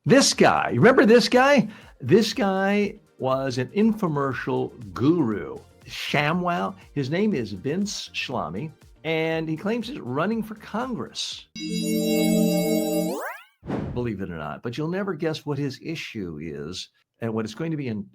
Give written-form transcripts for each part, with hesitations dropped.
This guy, remember this guy? This guy was an infomercial guru. ShamWow. His name is Vince Shlomi, and he claims he's running for Congress. Believe it or not, but you'll never guess what his issue is and what it's going to be in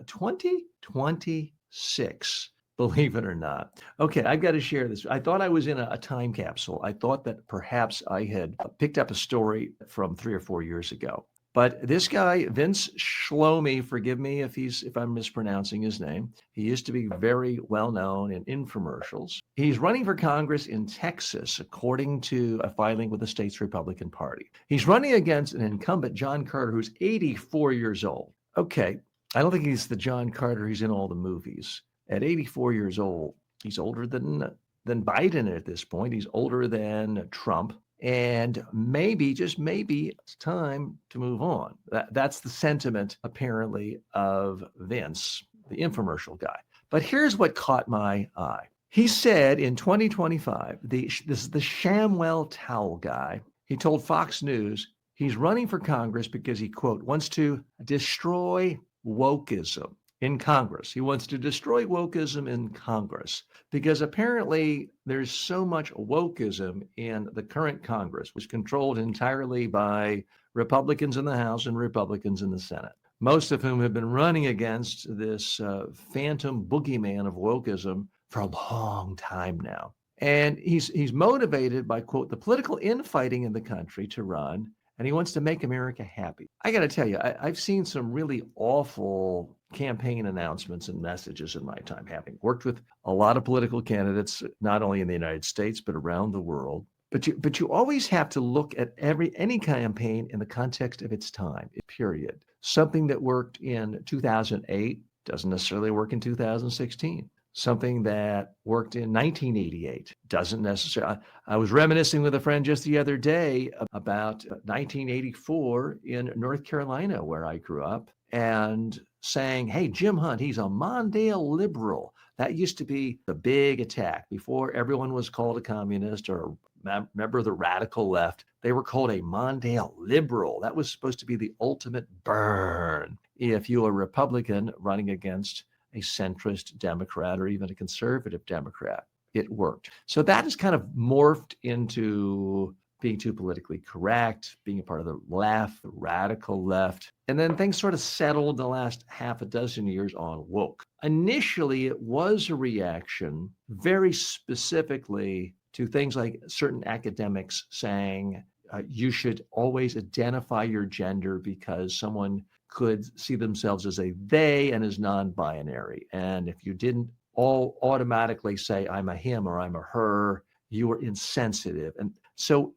2026. Believe it or not. Okay, I've got to share this. I thought I was in a time capsule. I thought that perhaps I had picked up a story from 3 or 4 years ago. But this guy, Vince Shlomi, forgive me if I'm mispronouncing his name. He used to be very well known in infomercials. He's running for Congress in Texas, according to a filing with the state's Republican Party. He's running against an incumbent, John Carter, who's 84 years old. Okay, I don't think he's the John Carter who's in all the movies. At 84 years old, he's older than Biden at this point. He's older than Trump. And maybe, just maybe, it's time to move on. That's the sentiment, apparently, of Vince, the infomercial guy. But here's what caught my eye. He said in 2025, this is the ShamWow towel guy. He told Fox News he's running for Congress because he, quote, wants to destroy wokeism in Congress. He wants to destroy wokeism in Congress because apparently there's so much wokeism in the current Congress, which is controlled entirely by Republicans in the House and Republicans in the Senate, most of whom have been running against this phantom boogeyman of wokeism for a long time now. And he's motivated by, quote, the political infighting in the country to run, and he wants to make America happy. I got to tell you, I've seen some really awful campaign announcements and messages in my time, having worked with a lot of political candidates, not only in the United States, but around the world. But you always have to look at any campaign in the context of its time, period. Something that worked in 2008 doesn't necessarily work in 2016. Something that worked in 1988 doesn't necessarily. I was reminiscing with a friend just the other day about 1984 in North Carolina, where I grew up, and saying, hey, Jim Hunt, he's a Mondale liberal. That used to be the big attack before everyone was called a communist or a member of the radical left. They were called a Mondale liberal. That was supposed to be the ultimate burn if you were a Republican running against a centrist Democrat or even a conservative Democrat. It worked. So that has kind of morphed into being too politically correct, being a part of the left, the radical left. And then things sort of settled the last half a dozen years on woke. Initially, it was a reaction very specifically to things like certain academics saying you should always identify your gender because someone could see themselves as a they and as non-binary. And if you didn't all automatically say, I'm a him or I'm a her, you were insensitive. And so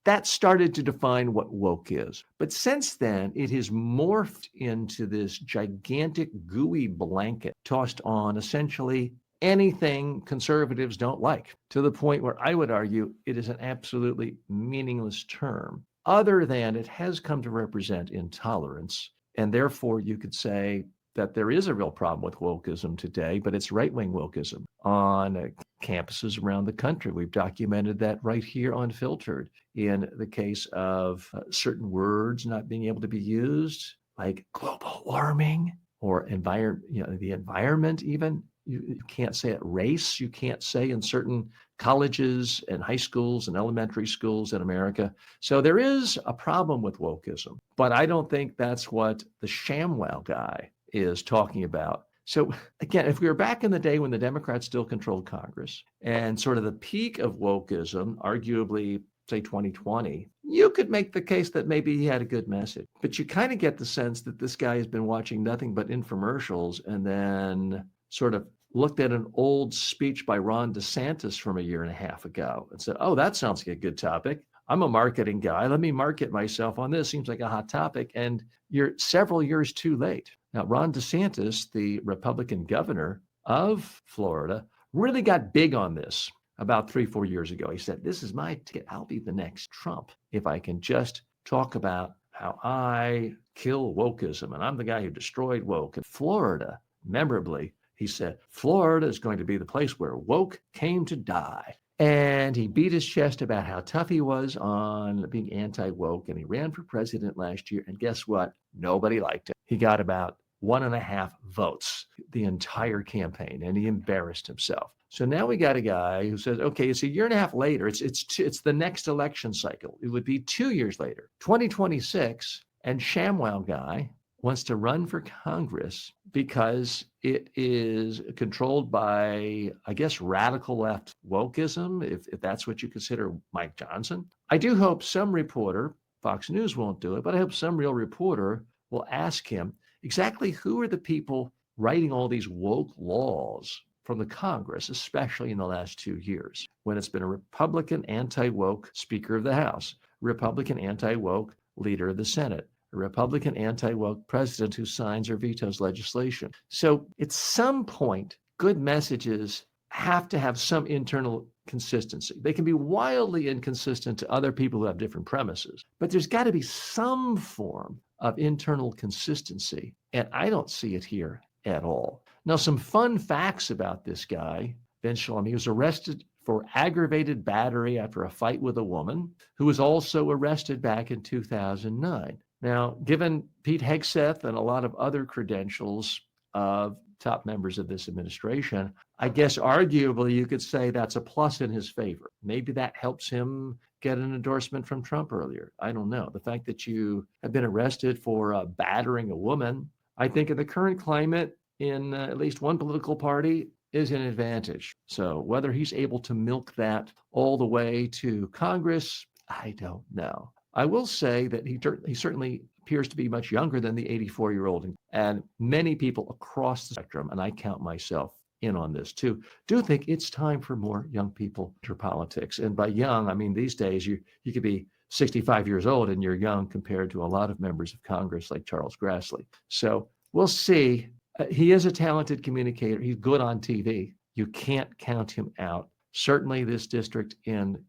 that started to define what woke is. But since then, it has morphed into this gigantic gooey blanket tossed on essentially anything conservatives don't like, to the point where I would argue it is an absolutely meaningless term, other than it has come to represent intolerance. And therefore, you could say that there is a real problem with wokeism today, but it's right-wing wokeism on campuses around the country. We've documented that right here on Filtered in the case of certain words not being able to be used, like global warming or the environment even. You can't say it. Race, you can't say in certain colleges and high schools and elementary schools in America. So there is a problem with wokeism, but I don't think that's what the ShamWow guy is talking about. So again, if we were back in the day when the Democrats still controlled Congress and sort of the peak of wokeism, arguably, say 2020, you could make the case that maybe he had a good message. But you kind of get the sense that this guy has been watching nothing but infomercials and then sort of looked at an old speech by Ron DeSantis from a year and a half ago and said, oh, that sounds like a good topic. I'm a marketing guy. Let me market myself on this. Seems like a hot topic. And you're several years too late. Now, Ron DeSantis, the Republican governor of Florida, really got big on this about 3-4 years ago. He said, this is my ticket. I'll be the next Trump if I can just talk about how I kill wokeism. And I'm the guy who destroyed woke. In Florida, memorably, he said, Florida is going to be the place where woke came to die. And he beat his chest about how tough he was on being anti-woke. And he ran for president last year. And guess what? Nobody liked him. He got about 1.5 votes the entire campaign, and he embarrassed himself. So now we got a guy who says, okay, it's a year and a half later. It's the next election cycle. It would be 2 years later, 2026, and ShamWow guy wants to run for Congress because it is controlled by, I guess, radical left wokeism, if that's what you consider Mike Johnson. I do hope some reporter, Fox News won't do it, but I hope some real reporter will ask him exactly who are the people writing all these woke laws from the Congress, especially in the last 2 years, when it's been a Republican anti-woke Speaker of the House, Republican anti-woke leader of the Senate, a Republican anti-woke president who signs or vetoes legislation. So at some point, good messages have to have some internal consistency. They can be wildly inconsistent to other people who have different premises, but there's got to be some form of internal consistency. And I don't see it here at all. Now, some fun facts about this guy, Ben Shlomi. He was arrested for aggravated battery after a fight with a woman who was also arrested back in 2009. Now, given Pete Hegseth and a lot of other credentials of top members of this administration, I guess arguably you could say that's a plus in his favor. Maybe that helps him get an endorsement from Trump earlier. I don't know. The fact that you have been arrested for battering a woman, I think in the current climate in at least one political party is an advantage. So whether he's able to milk that all the way to Congress, I don't know. I will say that he certainly appears to be much younger than the 84-year-old. And many people across the spectrum, and I count myself in on this too, do think it's time for more young people to politics. And by young, I mean these days you could be 65 years old and you're young compared to a lot of members of Congress like Charles Grassley. So we'll see. He is a talented communicator. He's good on TV. You can't count him out. Certainly this district in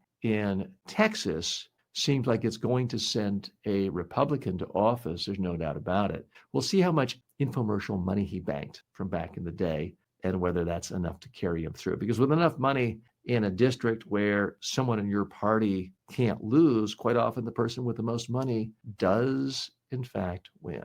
Texas seems like it's going to send a Republican to office. There's no doubt about it. We'll see how much infomercial money he banked from back in the day and whether that's enough to carry him through. Because with enough money in a district where someone in your party can't lose, quite often the person with the most money does, in fact, win.